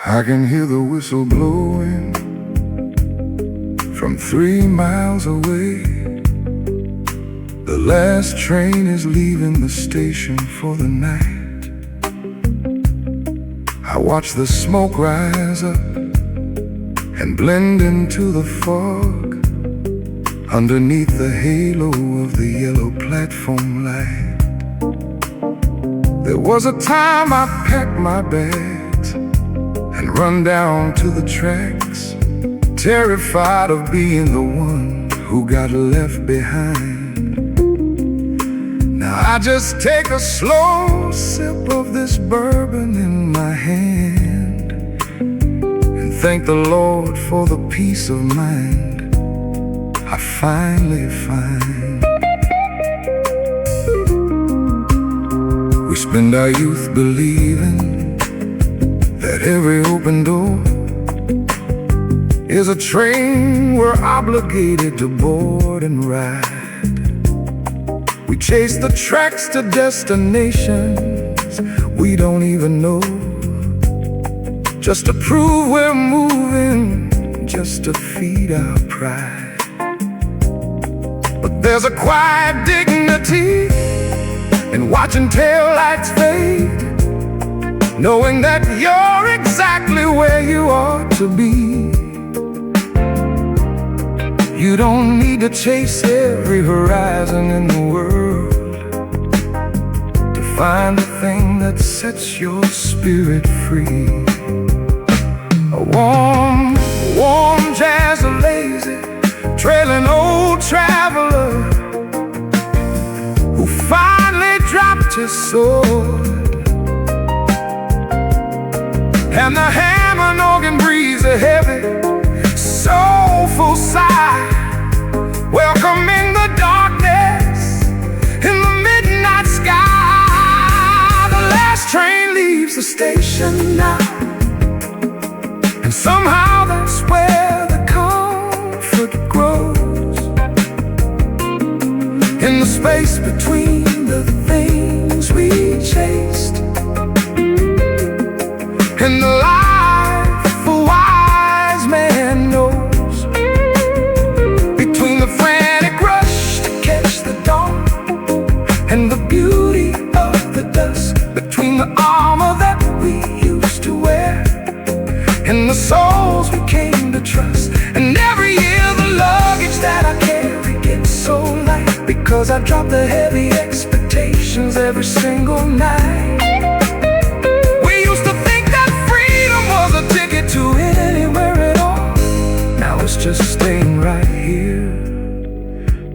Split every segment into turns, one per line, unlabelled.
I can hear the whistle blowing from 3 miles away. The last train is leaving the station for the night. I watch the smoke rise up and blend into the fog underneath the halo of the yellow platform light. There was a time I packed my bags and run down to the tracks, terrified of being the one who got left behind. Now I just take a slow sip of this bourbon in my hand and thank the Lord for the peace of mind I finally find. We spend our youth believing that every open door is a train we're obligated to board and ride. We chase the tracks to destinations we don't even know, just to prove we're moving, just to feed our pride. But there's a quiet dignity in watching taillights fade, knowing that you're exactly where you ought to be. You don't need to chase every horizon in the world to find the thing that sets your spirit free. A warm, warm jazz, a lazy, trailing old traveler who finally dropped his sword, and the Hammond organ breathes a heavy, soulful sigh, welcoming the darkness in the midnight sky. The last train leaves the station now, and somehow that's where the comfort grows, in the space between the things we chased, in the life a wise man knows, between the frantic rush to catch the dawn and the beauty of the dusk, between the armor that we used to wear and the souls we came to trust. And every year the luggage that I carry gets so light, because I drop the heavy expectations every single night. To anywhere at all, now it's just staying right here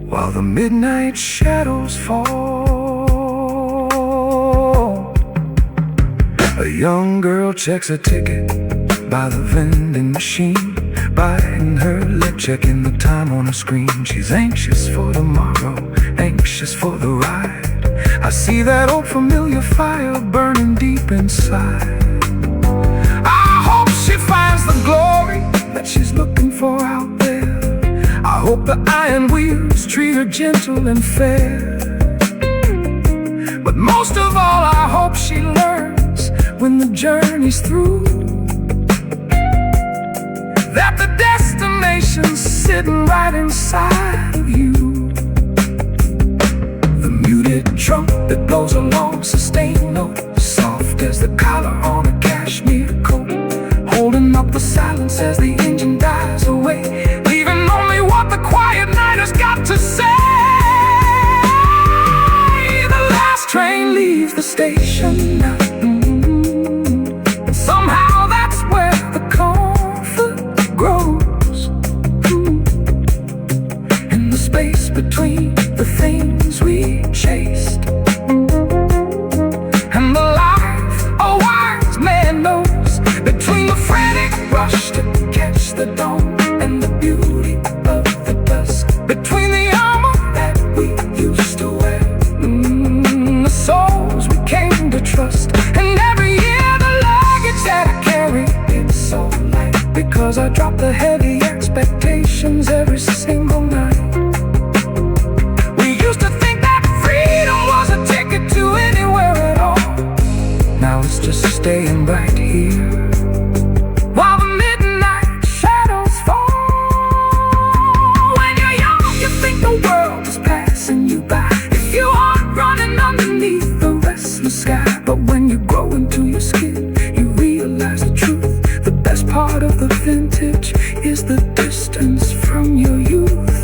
while the midnight shadows fall. A young girl checks a ticket by the vending machine, biting her lip, checking the time on her screen. She's anxious for tomorrow, anxious for the ride. I see that old familiar fire burning deep inside. Finds the glory that she's looking for out there. I hope the iron wheels treat her gentle and fair. But most of all, I hope she learns when the journey's through that the destination's sitting right inside of you. The muted trumpet blows a long sustained note, soft as the collar on a cashmere coat, holding up the silence as the engine dies away, leaving only what the quiet night has got to say. The last train leaves the station now, and somehow that's where the comfort grows, in the space between the things we chased and the life a wise man knows, between the frantic rush to catch the dawn and the beauty of the dusk between the armor that we used to wear, the souls we came to trust. And every year the luggage that I carry, it's so light because I drop the heavy expectations every single night. We used to think that freedom was a ticket to anywhere at all. Now it's just staying right here while the midnight shadows fall. When you're young, you think the world is passing you by if you aren't running underneath the restless sky. But when you grow into your skin, you realize the truth. The best part of the vintage is the distance from your youth.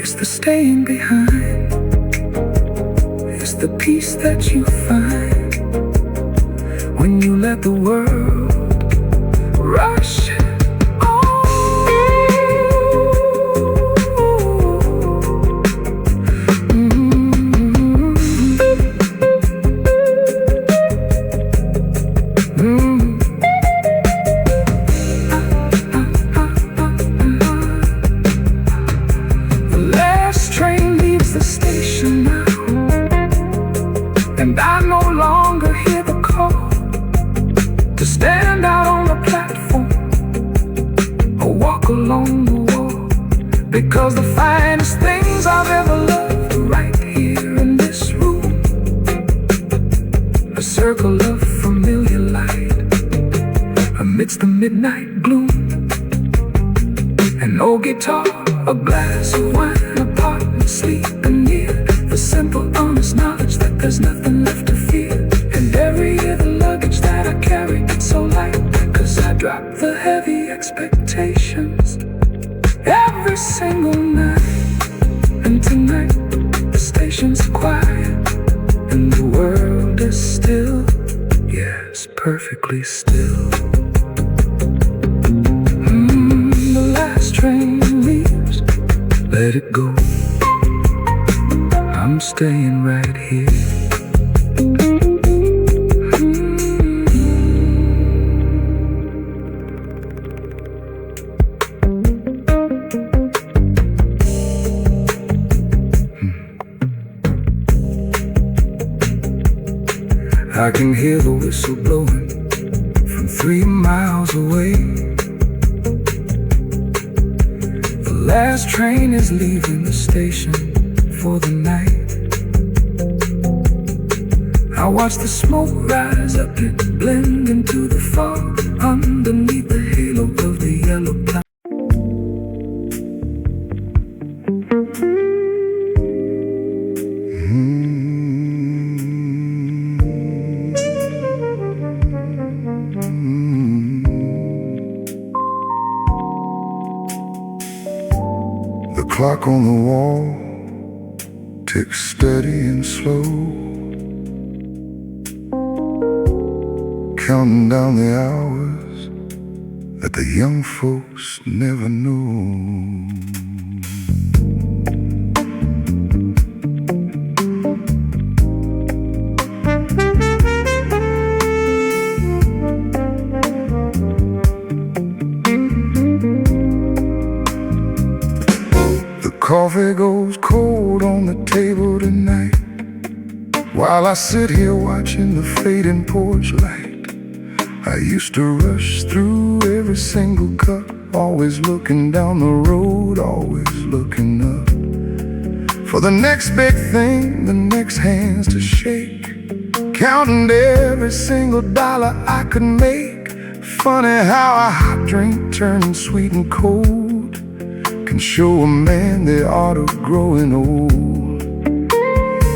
It's the staying behind. It's the peace that you find when you let the world rush and I no longer hear the call to stand out on the platform or walk along the wall, because the finest things I've ever loved are right here in this room. A circle of familiar light amidst the midnight gloom. An old guitar, a glass of wine, a partner sleeping near, the simple honest knowledge that there's nothing left to fear. And every year the luggage that I carry gets so light, cause I drop the heavy expectations every single night. And tonight the station's quiet and the world is still, yes, perfectly still. The last train leaves, let it go. I'm staying right here. I can hear the whistle blowing from 3 miles away. The last train is leaving the station for the night. I watch the smoke rise up and blend into the fog underneath the halo of the yellow cloud. The clock on the wall ticks steady and slow, counting down the hours that the young folks never know. The coffee goes cold on the table tonight, while I sit here watching the fading porch light. I used to rush through every single cup, always looking down the road, always looking up for the next big thing, the next hands to shake, counting every single dollar I could make. Funny how a hot drink turning sweet and cold can show a man the art of growing old.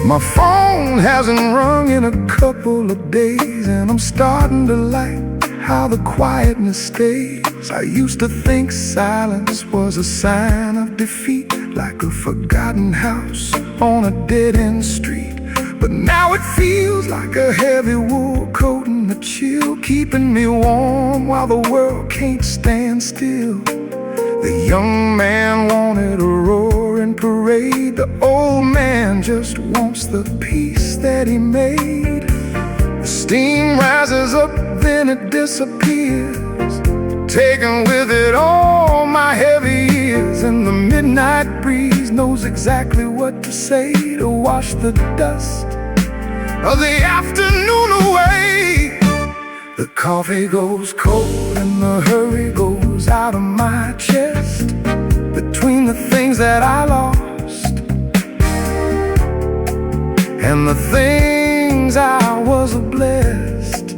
My phone hasn't rung in a couple of days, and I'm starting to like how the quietness stays. I used to think silence was a sign of defeat, like a forgotten house on a dead-end street. But now it feels like a heavy wool coat and a chill, keeping me warm while the world can't stand still. The young man wanted a roaring parade, the old man just wants the peace that he made. The steam rises up, then it disappears, taking with it all my head knows exactly what to say to wash the dust of the afternoon away. The coffee goes cold and the hurry goes out of my chest, between the things that I lost and the things I was blessed,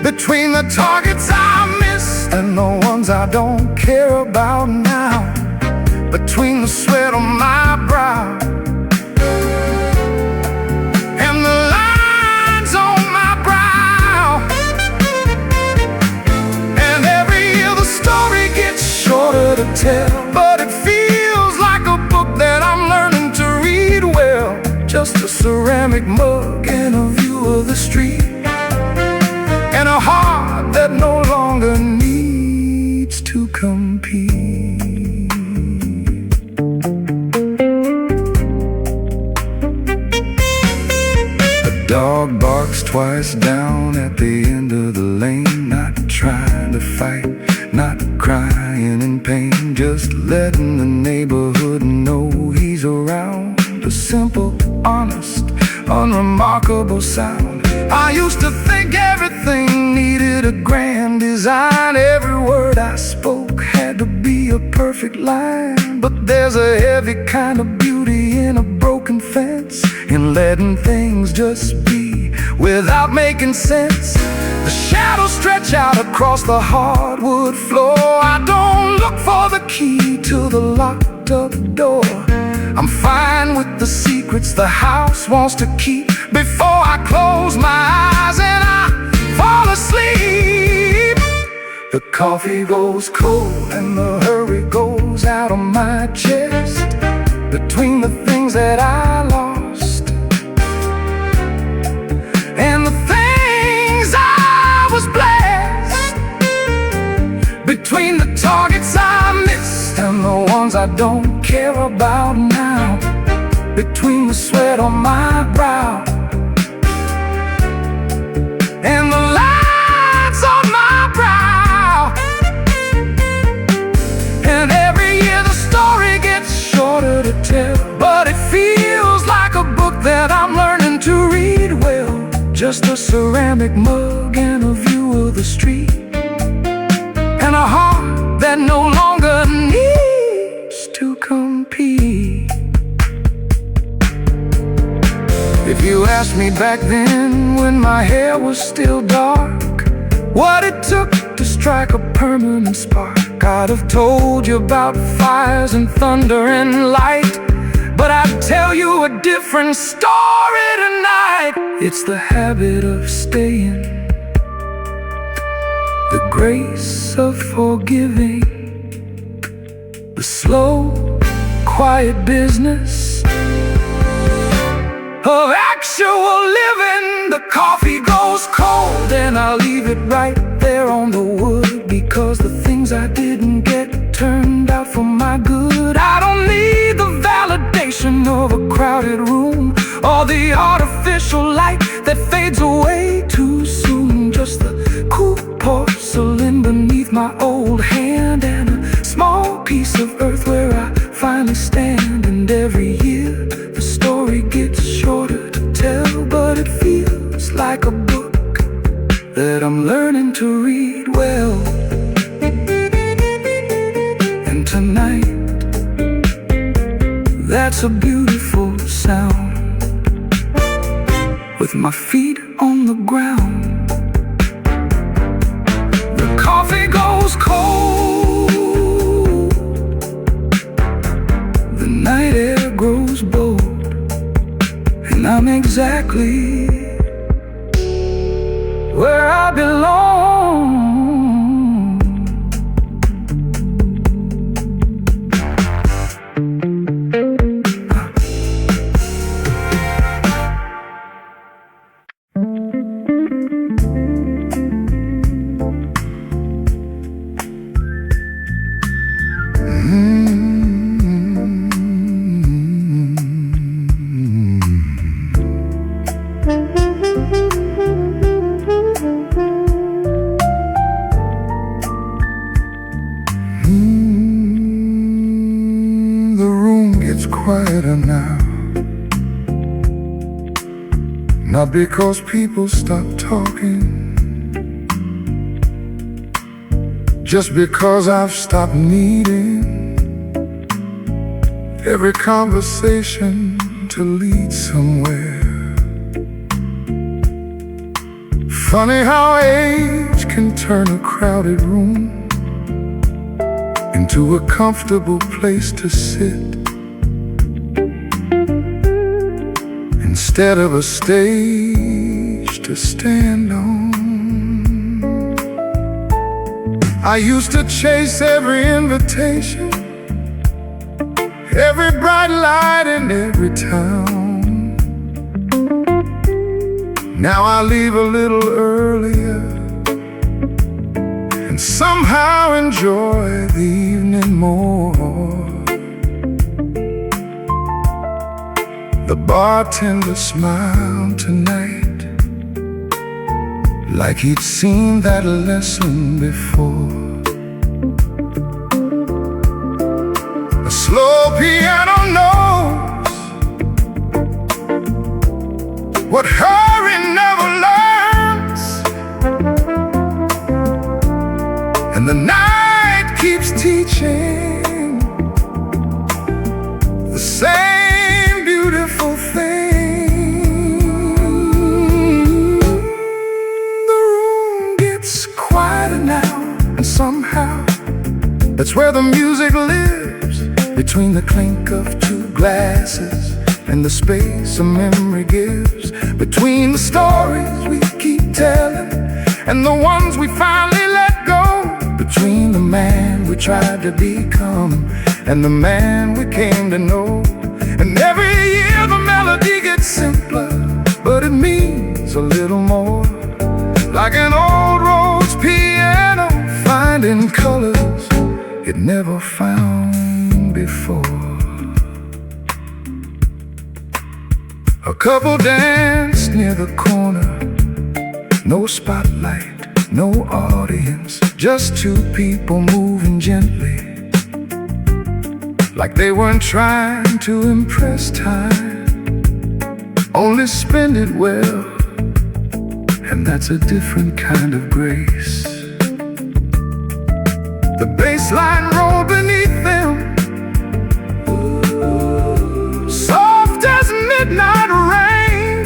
between the targets I missed and the ones I don't care about now, between the sweat on my brow and the lines on my brow. And every year the story gets shorter to tell, but it feels like a book that I'm learning to read well. Just a ceramic mug and a view of the street, and a heart that no longer needs to compete. The dog barks twice down at the end of the lane, not trying to fight, not crying in pain, just letting the neighborhood know he's around. A simple, honest, unremarkable sound. I used to think everything needed a grand design. Every word I spoke had to be a perfect line. But there's a heavy kind of beauty in a broken fence, in letting things just be without making sense. The shadows stretch out across the hardwood floor. I don't look for the key to the locked up door. I'm fine with the secrets the house wants to keep before I close my eyes and I fall asleep. The coffee goes cold and the hurry goes out of my chest, between the things that I lost and the things I was blessed, between the targets I missed and the ones I don't care about now, between the sweat on my brow and the lines on my brow. And every year the story gets shorter to tell, but it feels like a book that I'm learning to read well. Just a ceramic mug and a view of the street, and a heart that no longer needs to compete. If you asked me back then, when my hair was still dark, what it took to strike a permanent spark, I'd have told you about fires and thunder and light. But I'd tell you a different story tonight. It's the habit of staying, the grace of forgiving, the slow, quiet business of actual living. The coffee goes cold and I'll leave it right there on the wood, because the things I didn't get turned out for my good. I don't need the validation of a crowded room or the artificial light that fades away too soon. Just the cool porcelain beneath my old hand, and a small piece of earth where I finally stand. And every year the story gets shorter to tell, but it feels like a book that I'm learning to read well. And tonight, that's a beautiful sound, with my feet on the ground. The coffee goes cold, the night air grows bold, and I'm exactly where I belong. quieter now. Not because people stop talking, just because I've stopped needing every conversation to lead somewhere. Funny how age can turn a crowded room into a comfortable place to sit, instead of a stage to stand on. I used to chase every invitation, every bright light in every town. Now I leave a little earlier and somehow enjoy the evening more. The bartender smiled tonight, like he'd seen that lesson before. A slow piano knows what hurry never learns, and the night keeps teaching the same beautiful thing. The room gets quieter now, and somehow that's where the music lives, between the clink of two glasses and the space a memory gives, between the stories we keep telling and the ones we finally let go, between the man we tried to become and the man we came to know. And every year the melody gets simpler, but it means a little more, like an old rose piano finding colors it never found before. A couple danced near the corner, no spotlight, no audience, just two people moving gently, like they weren't trying to impress time, only spend it well, and that's a different kind of grace. The bass line rolled beneath them, soft as midnight rain,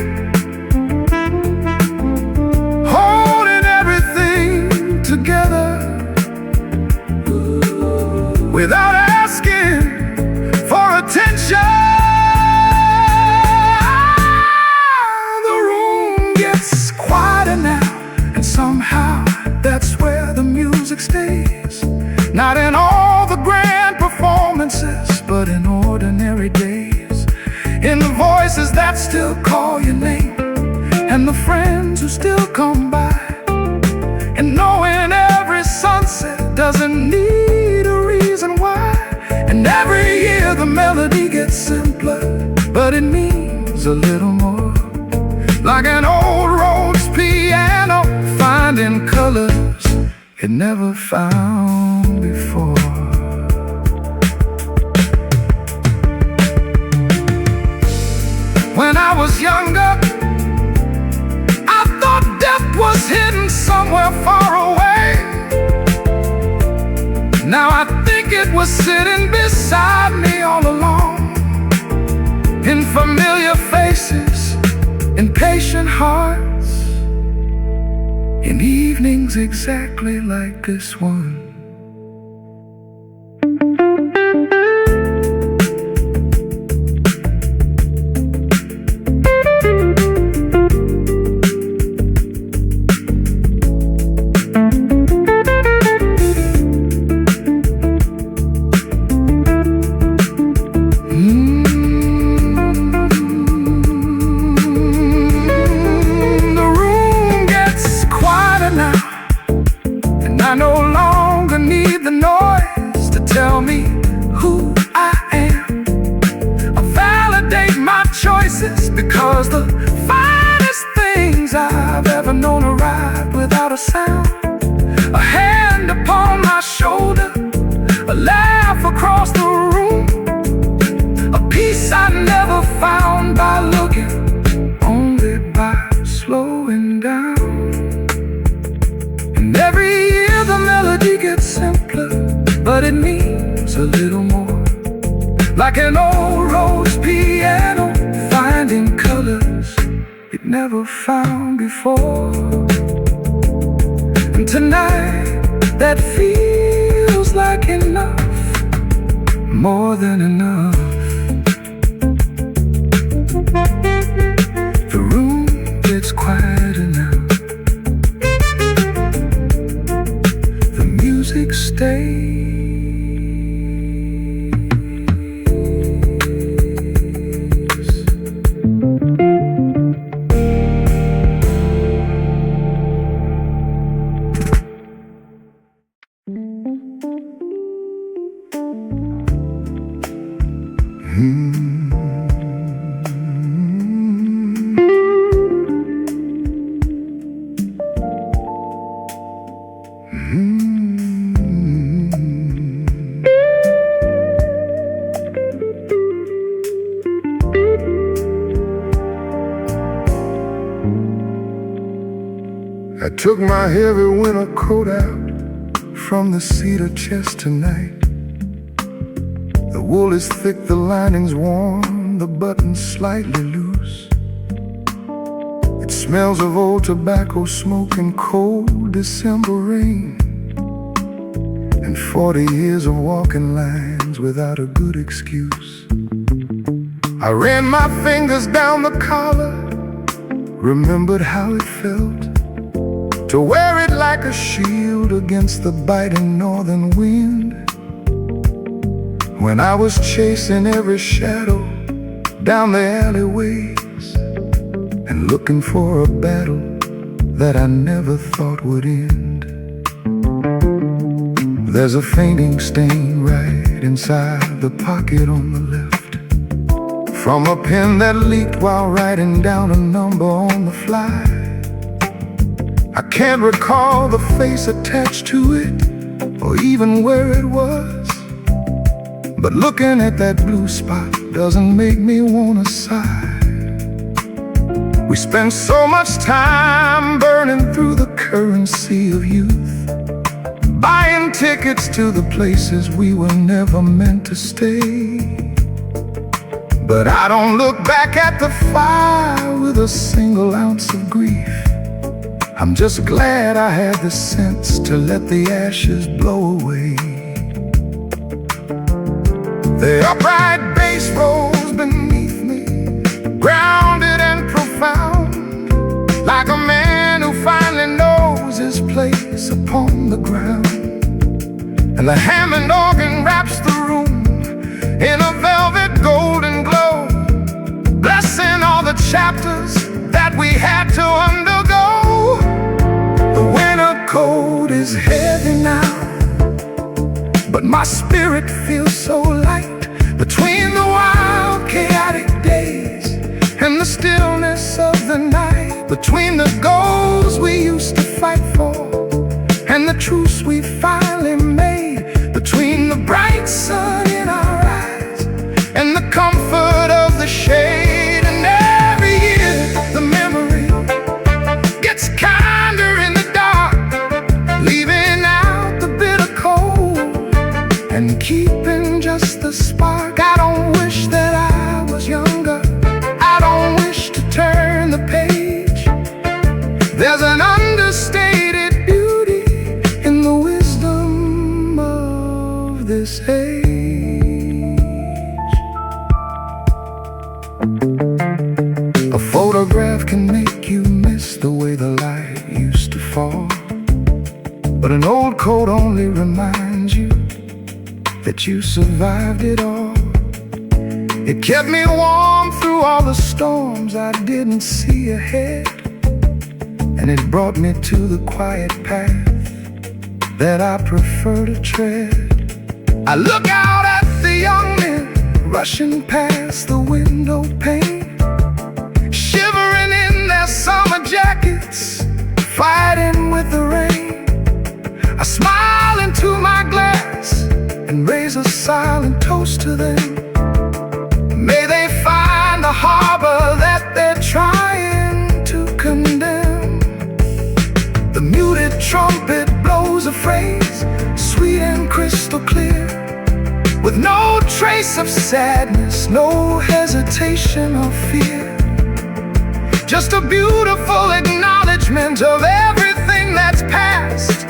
holding everything together without asking for attention. The room gets quieter now, and somehow that's where the music stays, not in all the grand performances, but in ordinary days, in the voices that still call your name, and the friends who still come by, and knowing every sunset doesn't need a reason why. And every year the melody gets simpler, but it means a little more, like an old rose piano finding colors it never found before. When I was younger, I thought death was hidden somewhere far away. Now I think it was sitting beside me all along, in familiar faces, in patient hearts, in evenings exactly like this one. I no longer need the noise to tell me who I am. I validate my choices, because the finest things I've ever known arrive without a sound. A hand upon my shoulder, a laugh across the room, a piece I never found by looking, only by slowing down. And every year the melody gets simpler, but it means a little more. Like an old rose piano, finding colors it never found before. And tonight, that feels like enough, more than enough. The room gets quieter now. The music stays. I took my heavy winter coat out from the cedar chest tonight. The wool is thick, the lining's warm, the buttons slightly loose. It smells of old tobacco smoke and cold December rain, and 40 years of walking lines without a good excuse. I ran my fingers down the collar, remembered how it felt to wear it like a shield against the biting northern wind. When I was chasing every shadow down the alleyways and looking for a battle that I never thought would end. There's a fainting stain right inside the pocket on the left, from a pen that leaked while writing down a number on the fly. I can't recall the face attached to it, or even where it was, but looking at that blue spot doesn't make me wanna sigh. We spend so much time burning through the currency of youth, buying tickets to the places we were never meant to stay. But I don't look back at the fire with a single ounce of grief. I'm just glad I had the sense to let the ashes blow away. The upright bass rolls beneath me, grounded and profound, like a man who finally knows his place upon the ground. And the Hammond organ wraps the room in a velvet golden glow, blessing all the chapters that we had to undergo. The winter cold is heavy now, but my spirit feels so light between the wild, chaotic days and the stillness of the night, between the goals we used to fight for and the truce we finally made, between the bright sun in our eyes and the comfort of the shade. And every year the memory gets kinder in the dark, leaving out the bitter cold and keeping just the spark. I don't wish that I was younger, I don't wish to turn the page. There's an understated beauty in the wisdom of this age. A photograph can make you miss the way the light used to fall, but an old coat only reminds you that you survived it all. It kept me warm through all the storms I didn't see ahead, and it brought me to the quiet path that I prefer to tread. I look out at the young men rushing past the window pane, shivering in their summer jackets, fighting with the rain. I smile into my glass and raise a silent toast to them. May they phrase, sweet and crystal clear, with no trace of sadness, no hesitation or fear. Just a beautiful acknowledgement of everything that's past,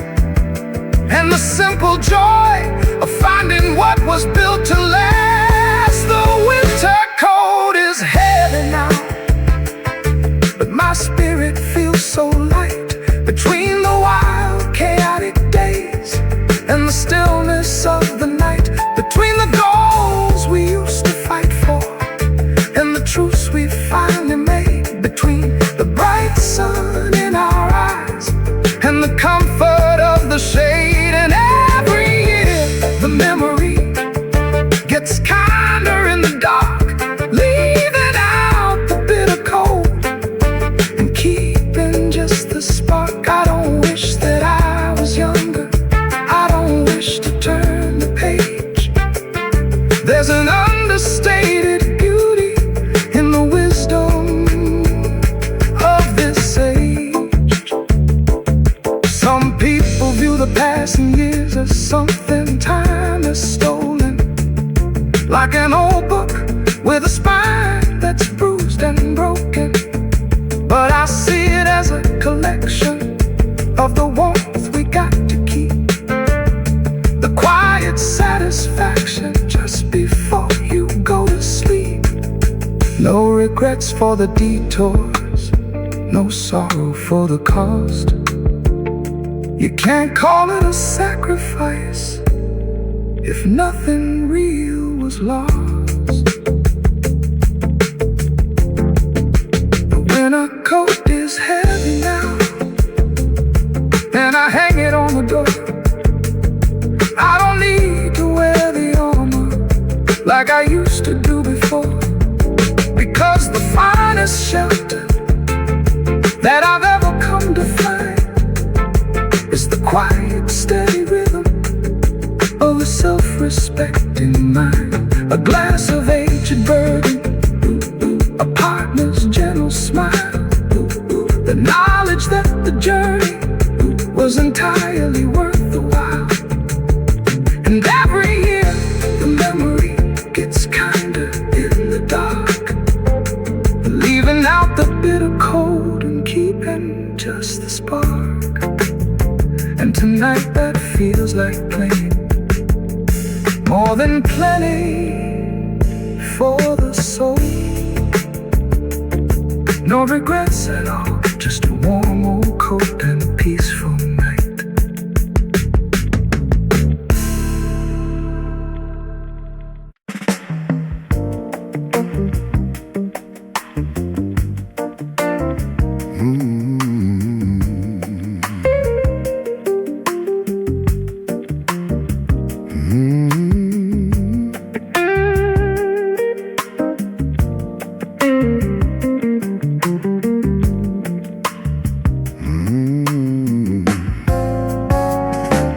and the simple joy of finding what was built to last. The winter cold is heavy now, but my spirit feels so light between the wild, chaotic days and the stillness of the night, between the goals we used to fight for and the truths we finally made, between the bright sun in our eyes and the comfort of the shade. And every year the memory gets kinder in the dark, leaving out the bitter cold and keeping just the spark. I don't wish that I was younger, I don't wish to turn the page. There's an understated beauty in the wisdom of this age. Some people view the passing years as something time has stolen, like an old book with a spine that's bruised and broken. But I see it as a collection of the warmth we got to keep, the quiet satisfaction just before you go to sleep. No regrets for the detours, no sorrow for the cost. You can't call it a sacrifice if nothing real was lost. The winter coat is heavy now, and I hang it on the door. I don't need to wear the armor like I used to do before, because the finest shelter that I've ever come to find is the quiet, steady rhythm of a self-respecting mind. A glass of aged bourbon, a partner's gentle smile, the knowledge that the journey was entirely worth the while. And every year the memory gets kinder in the dark, leaving out the bitter cold and keeping just the spark. And tonight that feels like plenty, more than plenty for the soul. No regrets at all, just a warm old coat and a peaceful night.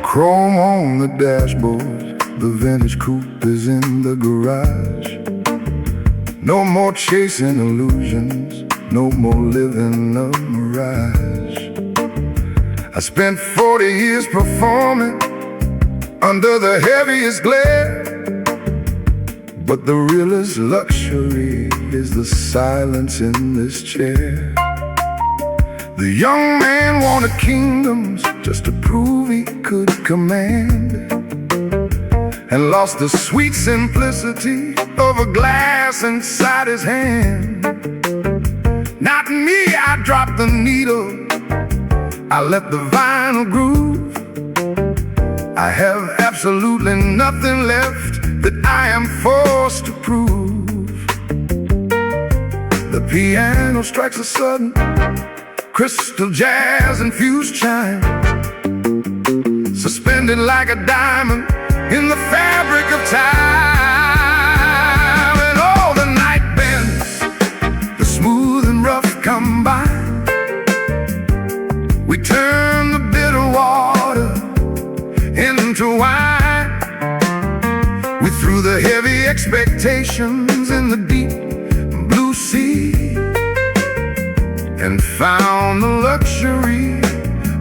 Chrome on the dashboard, the vintage coupe is in the garage. No more chasing illusions, no more living a mirage. I spent 40 years performing under the heaviest glare, but the realest luxury is the silence in this chair. The young man wanted kingdoms just to prove he could command, and lost the sweet simplicity of a glass inside his hand. Not me, I dropped the needle, I let the vinyl groove. I have absolutely nothing left that I am forced to prove. The piano strikes a sudden crystal jazz infused chime, suspended like a diamond in the fabric of time. And all the night bends, the smooth and rough combine. We turn the bitter water into wine. We threw the heavy expectations in the deep blue sea, and found the luxury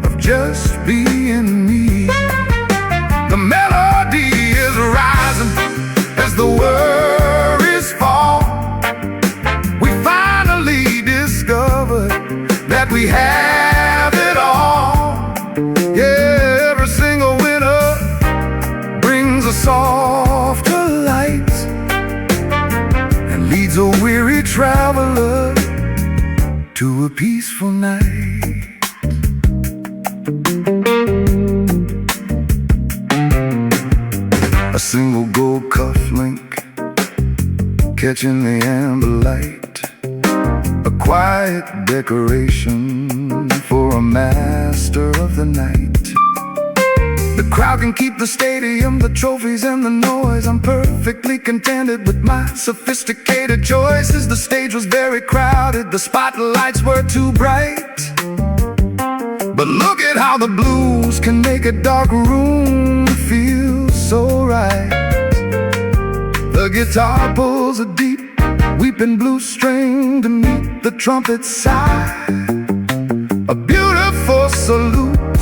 of just being me. The melody is rising as the worries fall. We finally discovered that we have it all. Yeah, every single winter brings a softer light and leads a weary traveler to a peaceful night. A single gold cufflink catching the amber light, a quiet decoration for a master of the night. The crowd can keep the stadium, the trophies and the noise. I'm perfectly contented with my sophisticated choices. The stage was very crowded, the spotlights were too bright, but look at how the blues can make a dark room feel so right. The guitar pulls a deep, weeping blue string to meet the trumpet's sigh. A beautiful salute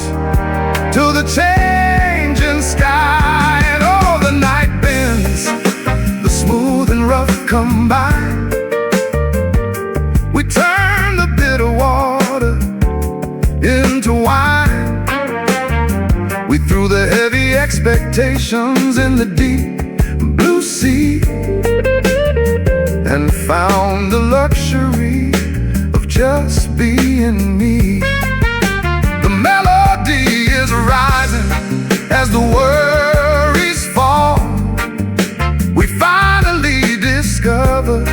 to the changing sky. And all the night bends, the smooth and rough come by. We turn the bitter water into wine. We threw the heavy expectations in the deep blue sea and found the luxury of just being me. The melody is rising as the worries fall. We finally discover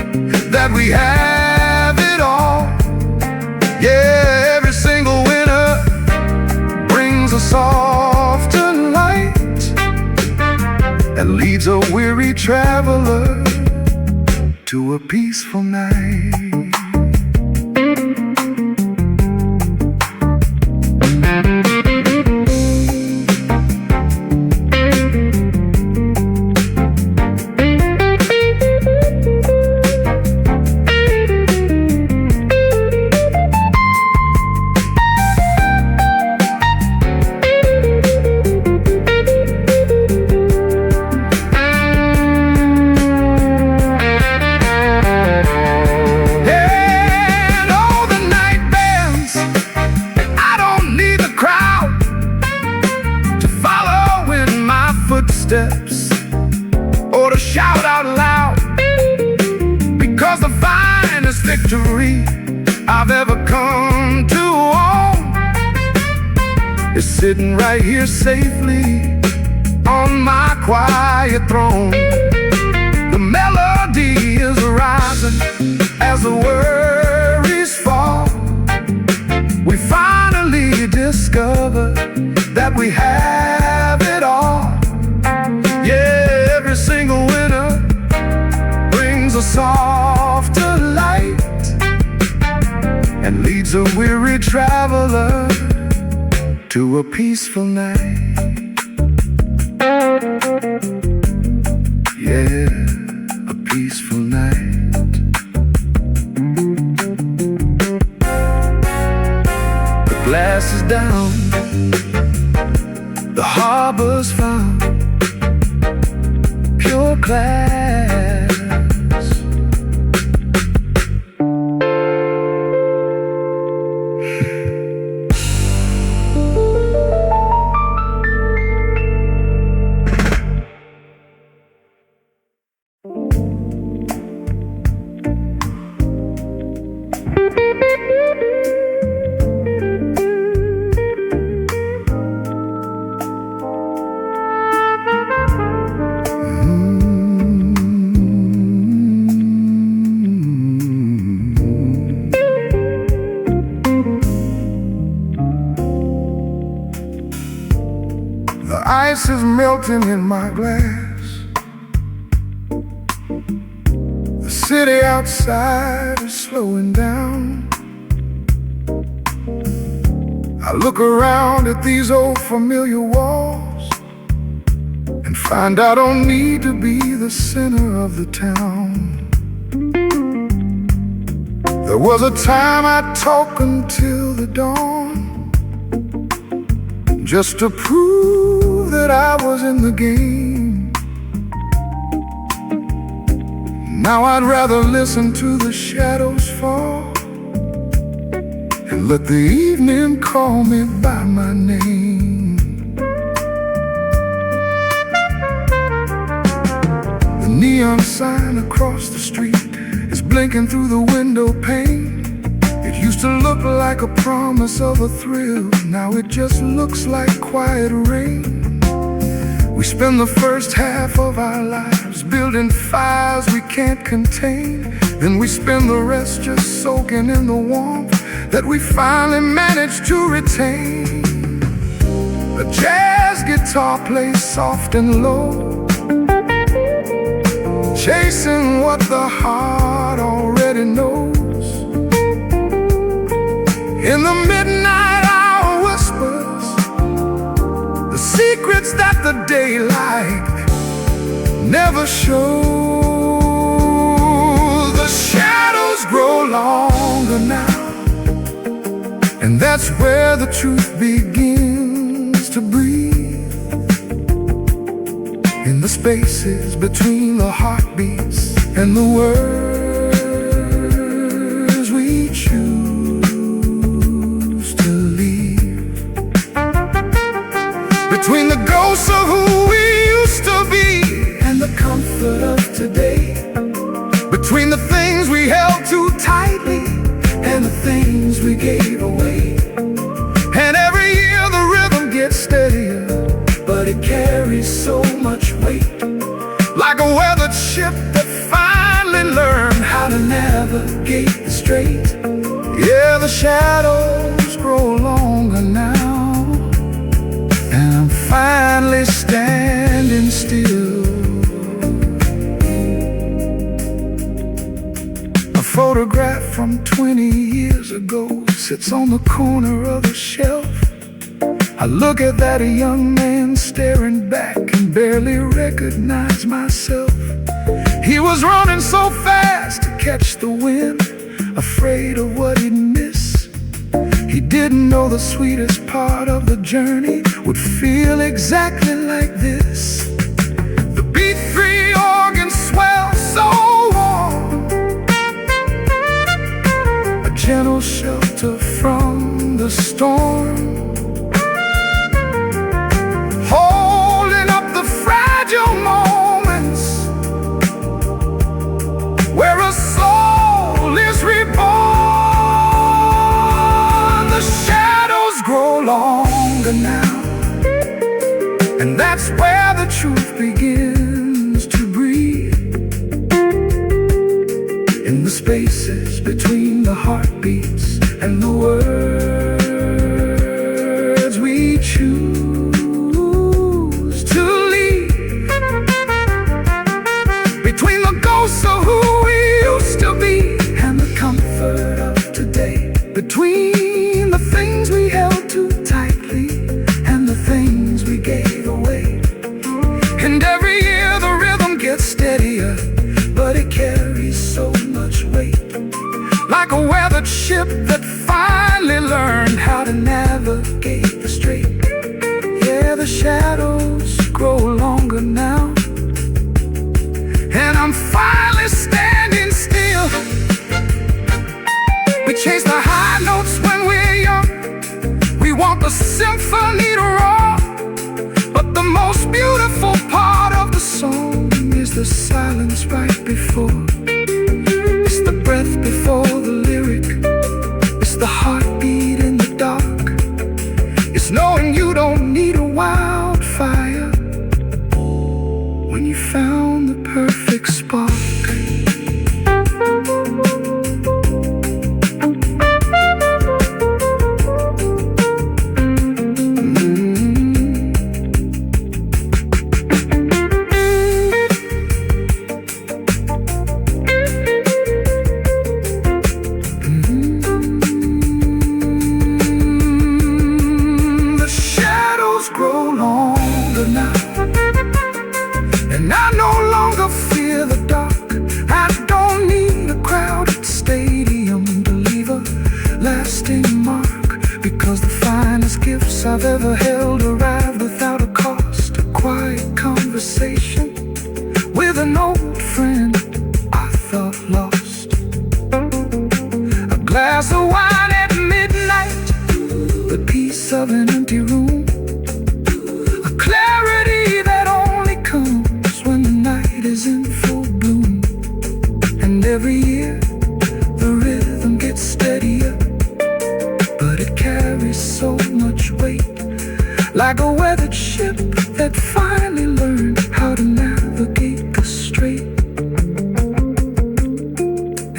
that we have it all. Yeah, every single winter brings a softer light and leads a weary traveler to a peaceful night. Or to shout out loud, because the finest victory I've ever come to own is sitting right here safely on my quiet throne. The melody is rising as the worries fall. We finally discover that we have it all. Yeah, every single winter brings a softer light and leads a weary traveler to a peaceful night. Yeah, a peaceful night. The glass is down, the harbor's found, pure class. The ice is melting in my glass. The city outside is slowing down. I look around at these old familiar walls and find I don't need to be the center of the town. There was a time I'd talk until the dawn, just to prove that I was in the game. Now I'd rather listen to the shadows fall and let the evening call me by my name. The neon sign across the street is blinking through the window pane. It used to look like a promise of a thrill. Now it just looks like quiet rain. We spend the first half of our lives building fires we can't contain. Then we spend the rest just soaking in the warmth that we finally managed to retain. The jazz guitar plays soft and low, chasing what the heart already knows. In the midnight hour whispers the secrets that the daylight never shows. The shadows grow longer now, and that's where the truth begins to breathe. In the spaces between the heartbeats and the words we choose to leave. Between the ghosts of who we used to be and the comfort of today. Between the things we held too tightly and the things we gave away. And every year the rhythm gets steadier, but it carries so much weight. Like a weathered ship that finally learned how to navigate the strait. Yeah, the shadows grow longer now, and I'm finally standing still. A photograph from 20 years ago sits on the corner of the shelf. I look at that young man staring back and barely recognize myself. He was running so fast to catch the wind, afraid of what he'd miss. He didn't know the sweetest part of the journey would feel exactly like this. The beat-free organ swells so warm, a gentle shelter from the storm. Moments where a soul is reborn. The shadows grow longer now, and that's where the truth begins to breathe. In the spaces between the heartbeats and the words we choose. So who we used to be and the comfort of today. Between the things we held too tightly and the things we gave away. And every year the rhythm gets steadier, but it carries so much weight. Like a weathered ship that finally learned how to navigate the strait. Yeah, the shadows grow longer now, and I'm finally standing still. We chase the high notes when we're young. We want the symphony to roar. But the most beautiful part of the song is the silence right before. It's the breath before the lyric. It's the heartbeat in the dark. It's knowing you don't need a wildfire when you found the perfect spark. The shadows grow longer now, and I no longer fear the dark. I don't need a crowded stadium to leave a lasting mark, because the finest gifts I've ever held arrived without a cost. friend I thought lost. A glass of wine at midnight, the peace of an empty room, a clarity that only comes when the night is in full bloom. And every year the rhythm gets steadier, but it carries so much weight, like a weathered ship that finally learned how to navigate the strait.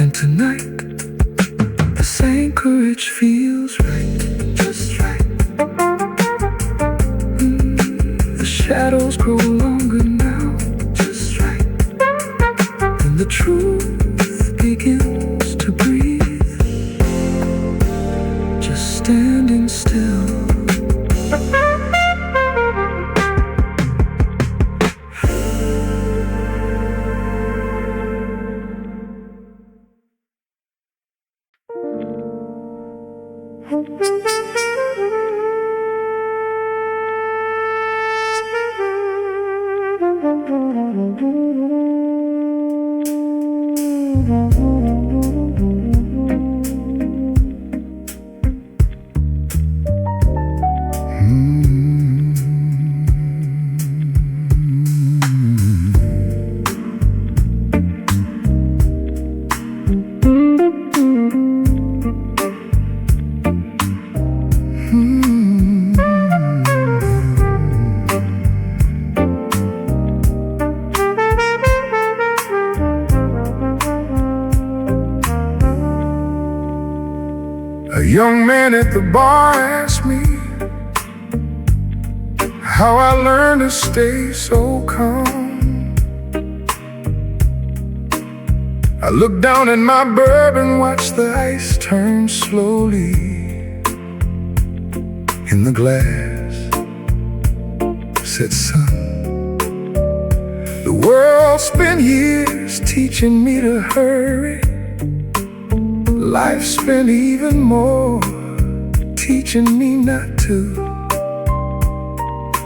And tonight, this anchorage feels right, just right. The shadows grow longer now, just right. And the truth begins to breathe, just standing still.
A young man at the bar asked me how I learned to stay so calm. I looked down at my bourbon, watched the ice turn slowly in the glass. Said, son, the world's spent years teaching me to hurry. Life spent even more teaching me not to.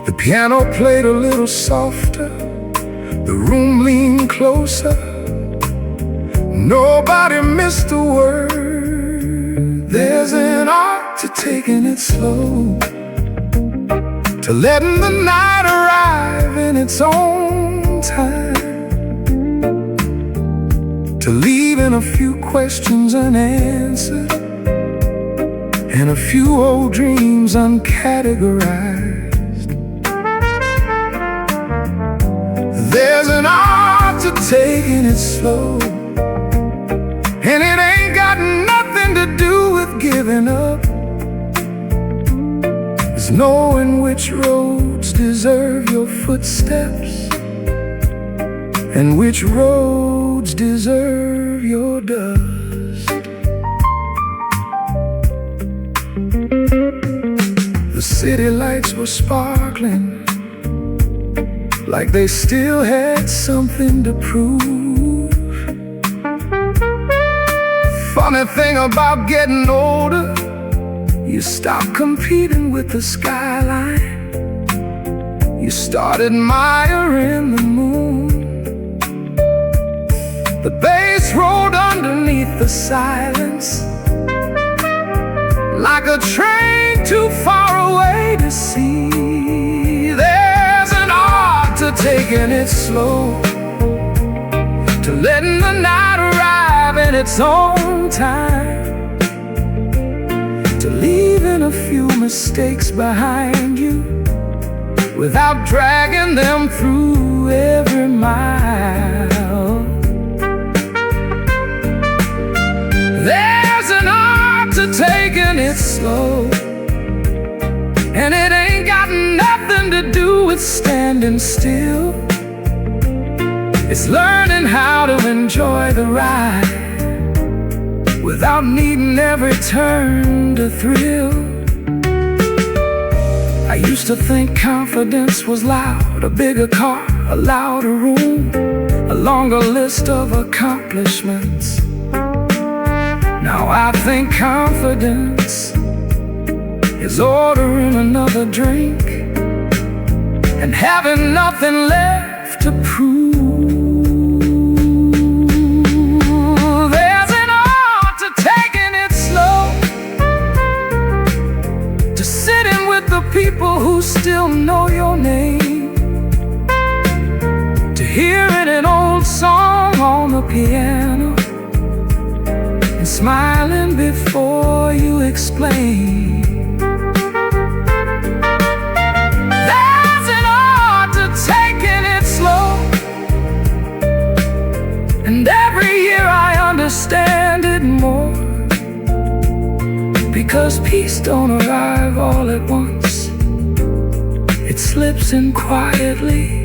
The piano played a little softer, the room leaned closer. Nobody missed a word. There's an art to taking it slow, to letting the night arrive in its own time, to leaving a few questions unanswered and a few old dreams uncategorized. There's an art to taking it slow, and it ain't got nothing to do with giving up. It's knowing which roads deserve your footsteps and which roads deserve your dust. The city lights were sparkling, like they still had something to prove. Funny thing about getting older, you stop competing with the skyline. You start admiring the moon. The bass rolled underneath the silence, like a train too far away to see. There's an art to taking it slow, to letting the night arrive in its own time, to leaving a few mistakes behind you without dragging them through every mile. There's an art to taking it slow, and it ain't got nothing to do with standing still. It's learning how to enjoy the ride without needing every turn to thrill. I used to think confidence was loud, a bigger car, a louder room, a longer list of accomplishments. Now I think confidence is ordering another drink and having nothing left to prove. the piano and smiling before you explain. There's an art to taking it slow, and every year I understand it more, because peace don't arrive all at once. It slips in quietly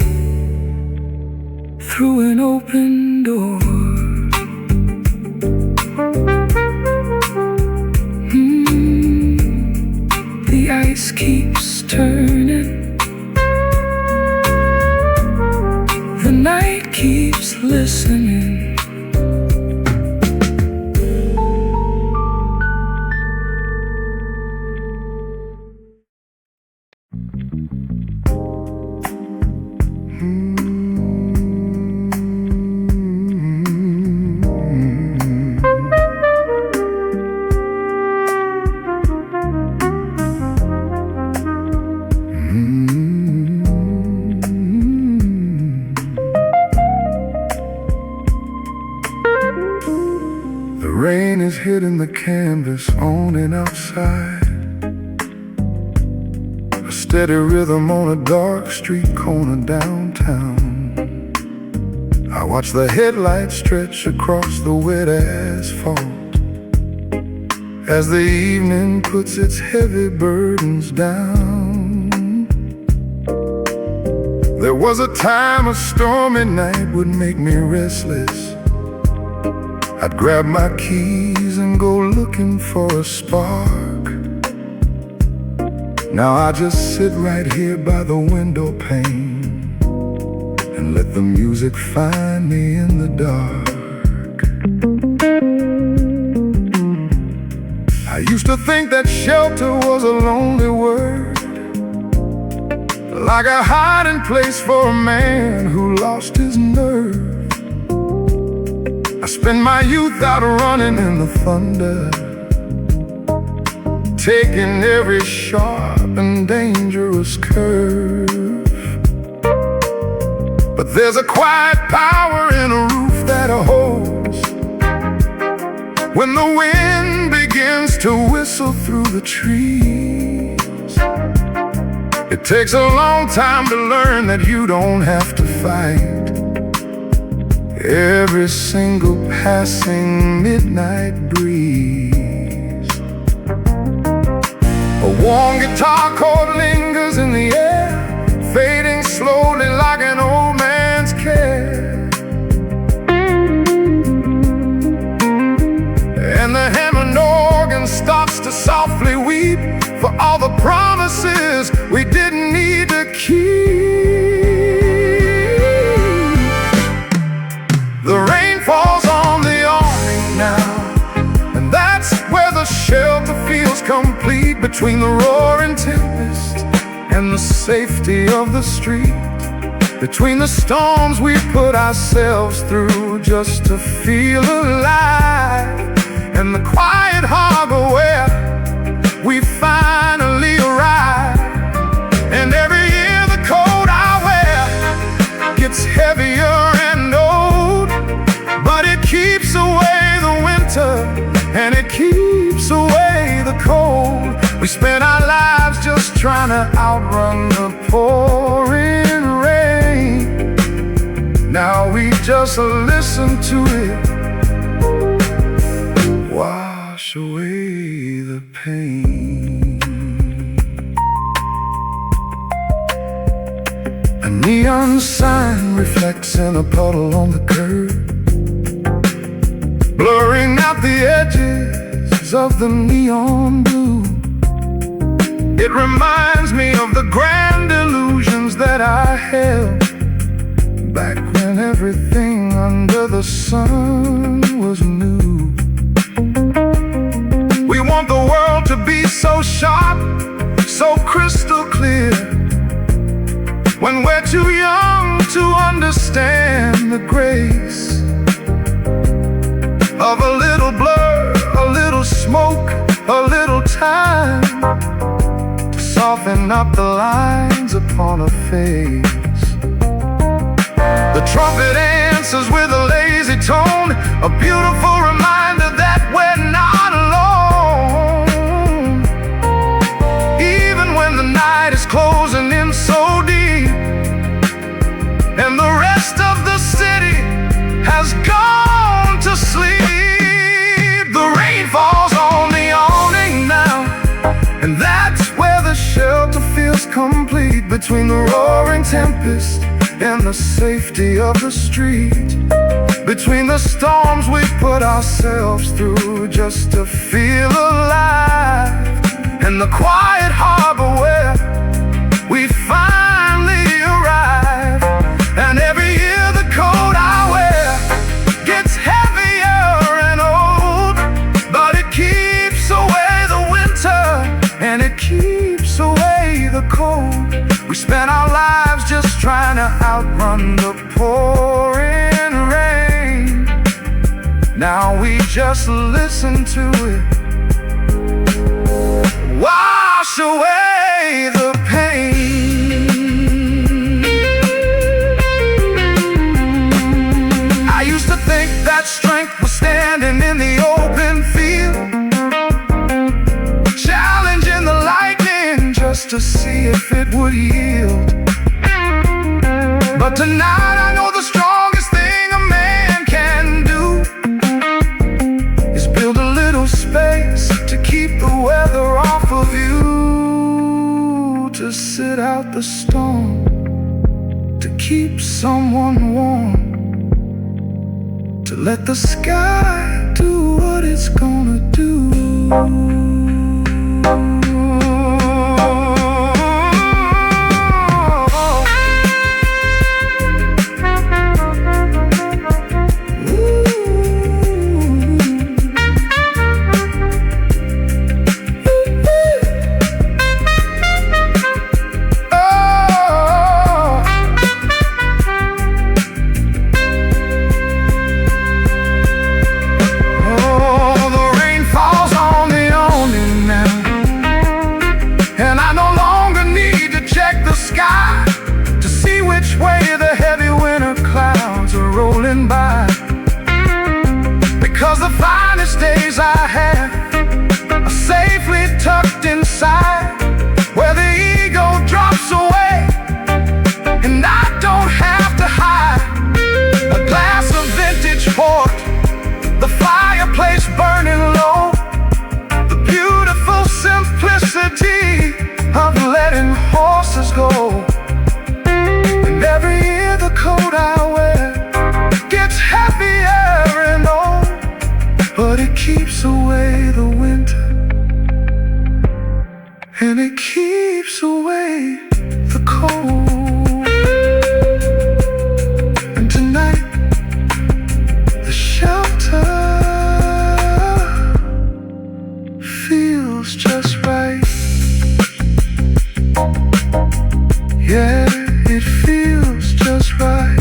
through an open door. The ice keeps turning, the night keeps listening.
The rain is hitting the canvas on and outside, a steady rhythm on a dark street corner downtown. I watch the headlights stretch across the wet asphalt as the evening puts its heavy burdens down. There was a time a stormy night would make me restless. I'd grab my keys and go looking for a spark. Now I just sit right here by the window pane and let the music find me in the dark. I used to think that shelter was a lonely word, like a hiding place for a man who lost his nerve. I spent my youth out running in the thunder, taking every sharp and dangerous curve. But there's a quiet power in a roof that holds when the wind begins to whistle through the trees. It takes a long time to learn that you don't have to fight every single passing midnight breeze. A warm guitar chord lingers in the air, fading slowly like an old man's care. And the hammond organ starts to softly weep for all the promises we didn't need to keep. The rain falls on the awning now, and that's where the shelter feels complete, between the roaring tempest and the safety of the street, between the storms we put ourselves through just to feel alive, and the quiet harbor where we finally arrive. And every year the coat I wear gets heavier and old, but it keeps away the winter and it keeps away the cold. We spent our lives just trying to outrun the pouring rain. Now we just listen to it wash away the pain. A neon sign reflects in a puddle on the curb, blurring out the edges of the neon blue. It reminds me of the grand illusions that I held back when everything under the sun was new. We want the world to be so sharp, so crystal clear, when we're too young to understand the grace of a little blur, a little smoke, a little time to soften up the lines upon a face. The trumpet answers with a lazy
tone, a beautiful reminder that we're not alone. Even when the night is closing in so deep, and the rest of the city has gone to sleep, the rain falls on the awning now, and that's where the shelter feels complete, between the roaring tempest and the safety of the street, between the storms we put ourselves through just to feel alive, and the quiet harbor where we finally arrive. And every year the coat I wear gets heavier and old, but it keeps away the winter, and it keeps away the cold. We spent our lives just trying to outrun the pouring rain. Now we just listen to it wash away the pain. I used to think that strength was standing in the open field, challenging the lightning just to see if it would yield. But tonight I know the strongest thing a man can do is build a little space to keep the weather off of you, to sit out the storm, to keep someone warm, to let the sky do what it's gonna do. Because the finest days I had are safely tucked inside, where the ego drops away and I don't have to hide. A glass of vintage port, the fireplace burning low, the beautiful simplicity of letting horses go. And every year the coat I wear gets heavier and old, but it keeps away the winter, and it keeps away the cold. And tonight the shelter feels just right. Yeah, it feels just right.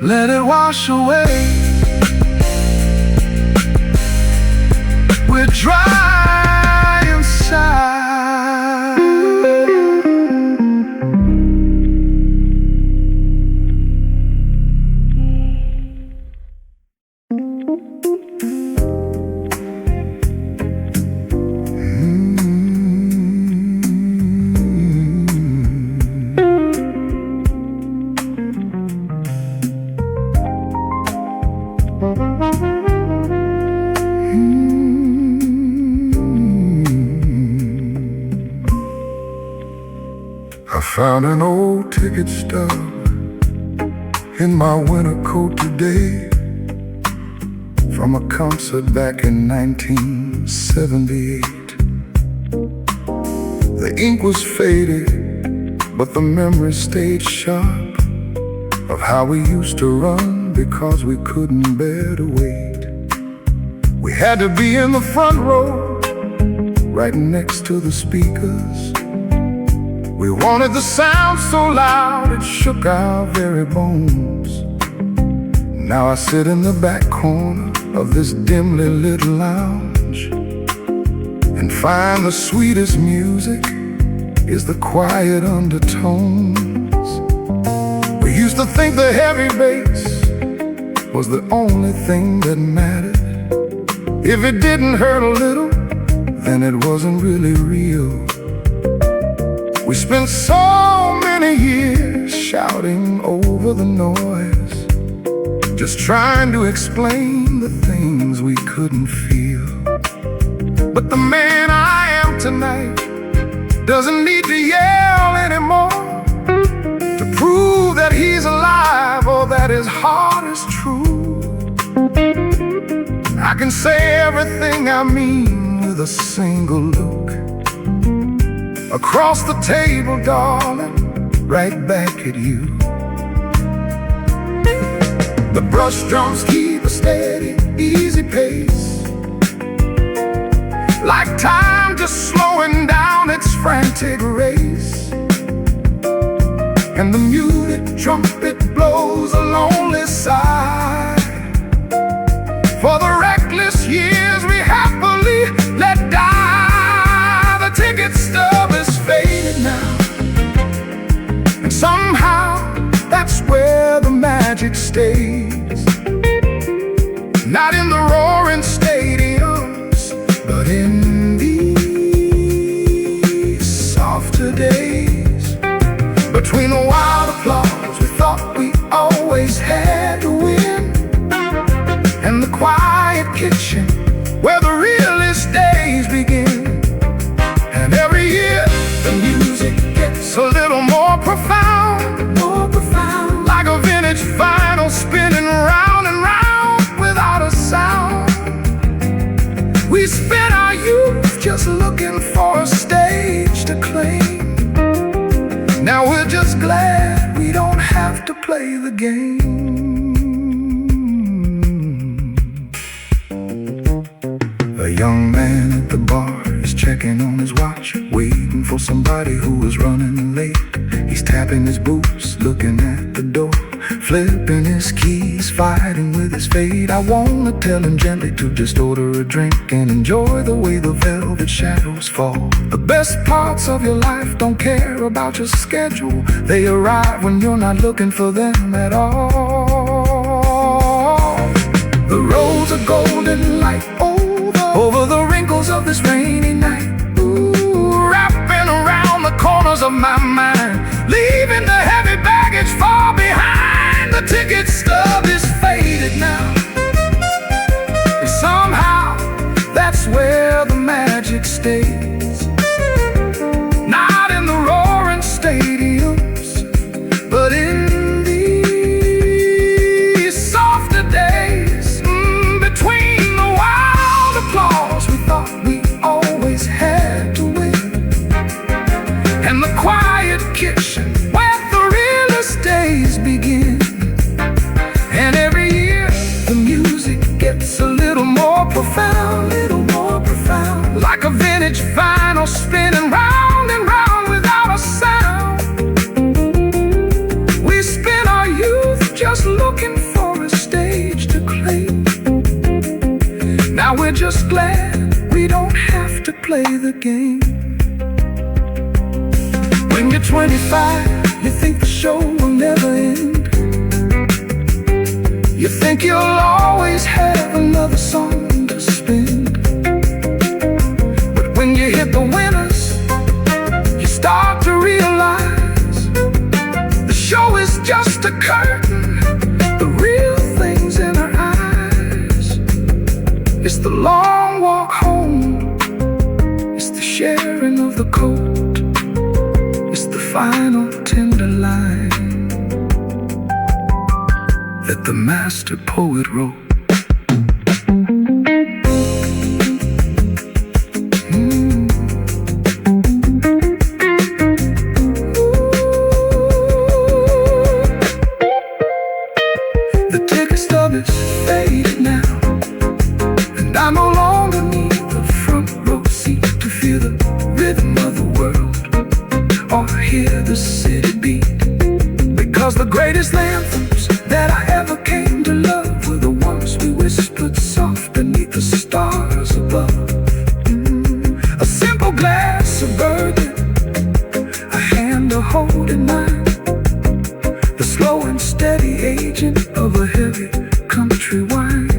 Let it wash away. We're dry inside.
I found an old ticket stub in my winter coat today, from a concert back in 1978. The ink was faded, but the memory stayed sharp, of how we used to run because we couldn't bear to wait. We had to be in the front row, right next to the speakers. We wanted the sound so loud it shook our very bones. Now I sit in the back corner of this dimly lit lounge and find the sweetest music is the quiet undertones. We used to think the heavy bass was the only thing that mattered. If it didn't hurt a little, then it wasn't really real. We spent so many years shouting over the noise, just trying to explain the things we couldn't feel. But the man I am tonight doesn't need to yell anymore to prove that he's alive or that his heart is true. I can say everything I mean with a single look. Across the table, darling, right back at you. The brush drums keep a steady, easy pace, like time just slowing down its frantic race. And the muted trumpet blows a lonely sigh for the reckless years we happily let die. The ticket stub is faded now, and somehow that's where the magic stays. Not in the roaring stadiums, but in these softer days. Between the wild applause we thought we always had to win, and the quiet kitchen where the realest days begin. And every year the music gets a little more profound, like a vintage vinyl spinning round and round without a sound. We spent our youth just looking for a stage to claim. Now we're just glad we don't have to play the game. A young man at the bar is checking on his watch, waiting for somebody who is running late. He's tapping his boots, looking at the door, flipping his keys, fighting with his fate. I wanna tell him gently to just order a drink and enjoy the way the velvet shadows fall. The best parts of your life don't care about your schedule. They arrive when you're not looking for them at all. The roads are golden light over the wrinkles of this rainy night. Ooh, wrapping around the corners of my mind, leaving the heavy baggage far behind. The ticket stub is faded now, and somehow that's where the magic stays. Not in the roaring stadiums, but in these softer days. Between the wild applause we thought we always had to win, and the quiet kitchen where the realest days begin. And every year the music gets a little more profound, like a vintage vinyl spinning round and round without a sound. We spent our youth just looking for a stage to claim. Now we're just glad we don't have to play the game. When you're 25, you think the show will never end. You think you'll always have another song to spin. But when you hit the winners, you start to realize the show is just a curtain. The real things in our eyes, it's the long walk home, it's the sharing of the coat, it's the final tender line that the master poet wrote. The ticket stub is faded now, and I no longer need the front row seat to feel the rhythm of the world or hear the city beat. Because the greatest anthems that I ever came to love were the ones we whispered soft beneath the stars above. A simple glass of bourbon
hold in mind the slow and steady aging of a heavy country wine.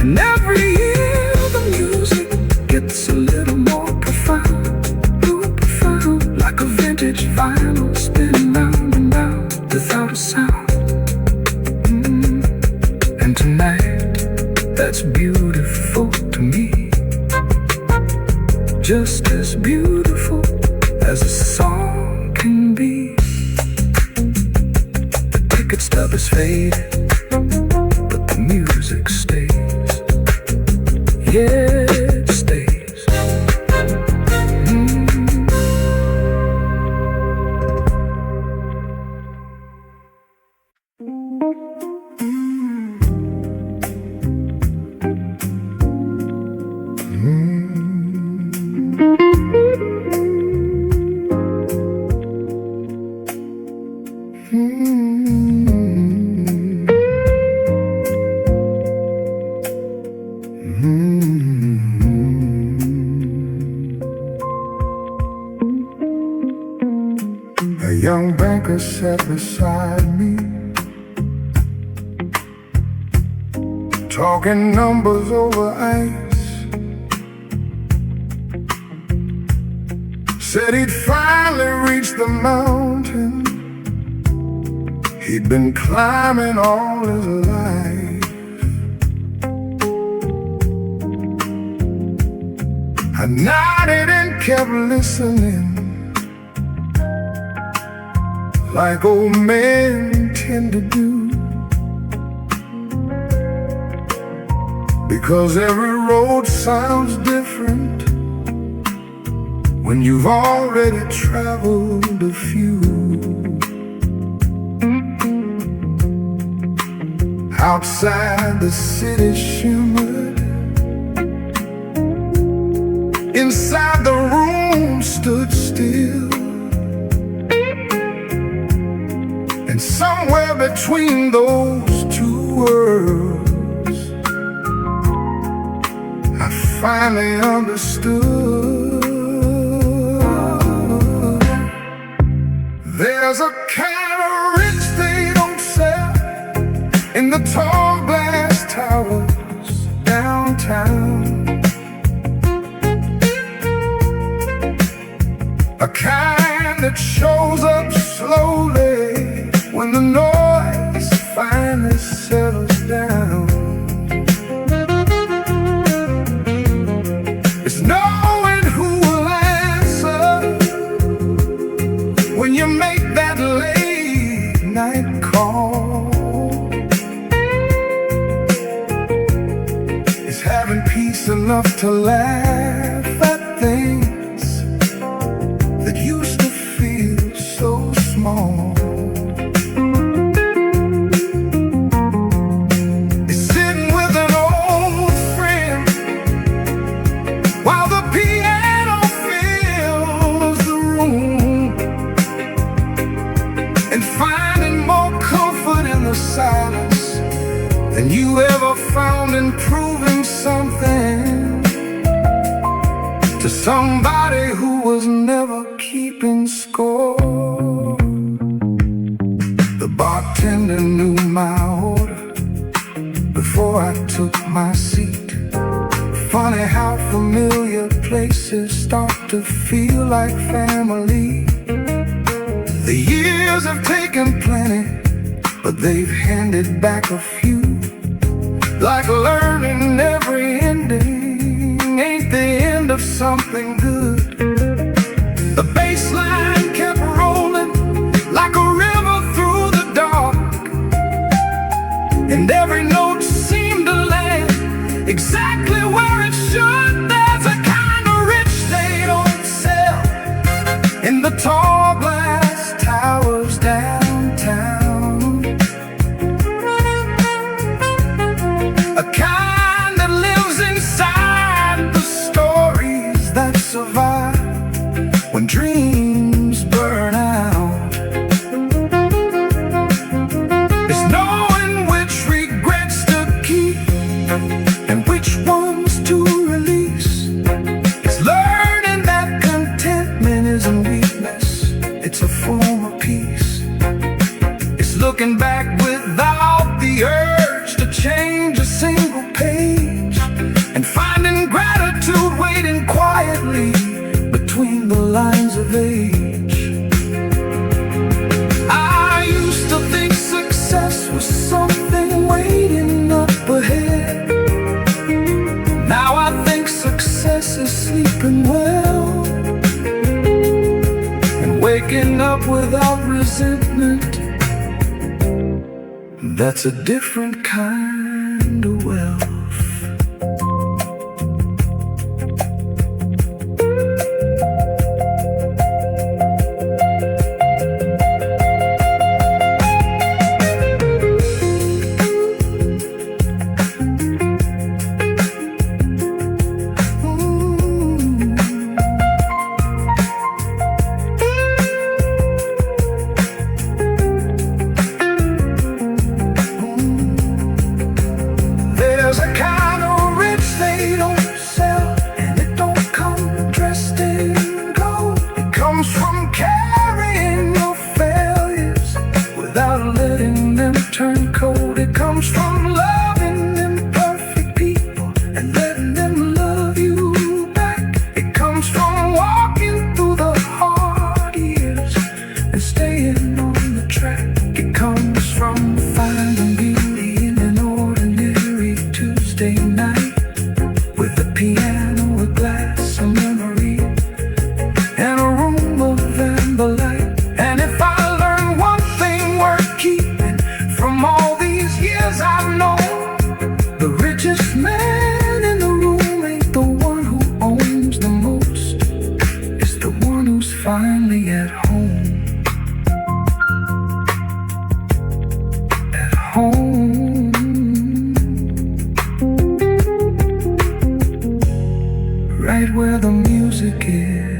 And every year the music gets a little more profound, like a vintage vinyl spinning round and round without a sound. And tonight, that's beautiful to me, just as beautiful as a song can be. The ticket stub is faded, but the music stays. Yeah, it stays.
A young banker sat beside me, talking numbers over ice. Said he'd finally reached the mountain he'd been climbing all his life. I nodded and kept listening, like old men tend to do, because every road sounds different when you've already traveled a few. Outside the city shimmered, inside the room stood still. And somewhere between those two worlds, I finally understood. There's a kind of rich they don't sell in the tall glass towers downtown, a kind that shows up slowly when the noise finally settles down. It's knowing who will answer when you make that late night call. It's having peace enough to laugh at things that used to feel so small. Silence than you ever found in proving something to somebody who was never keeping score. The bartender knew my order before I took my seat. Funny how familiar places start to feel like family. The years have taken plenty, but they've handed back a few. Like learning every ending ain't the end of something good. The bass line kept rolling like a river through the dark, and every note seemed to land exactly where it should. There's a kind of rich they don't sell in the tall glass towers downtown, a kind that lives inside the stories that survive when dreams burn out. It's knowing which regrets to keep and which ones to release. It's learning that contentment isn't weakness,
a form of peace. It's looking back without the urge to change a single page, and finding gratitude waiting quietly between the lines of age. I used to think success was something waiting up ahead. Now I think success is sleeping well and waking up without resentment. That's a different kind of wealth. There's a kind of rich they don't sell, and it don't come dressed in gold. It comes from carrying your failures without letting them turn cold. It comes from loving imperfect people and letting them love you back. It comes from walking through the hard years and staying on the track. It comes from finding beauty in an ordinary Tuesday night with a piano, a glass of memory, and a room of amberlight. And if I learn one thing worth keeping from all these years I've known, the richest man in the room ain't the one who owns the most. It's the one who's finally at home. At home. Right where the music is.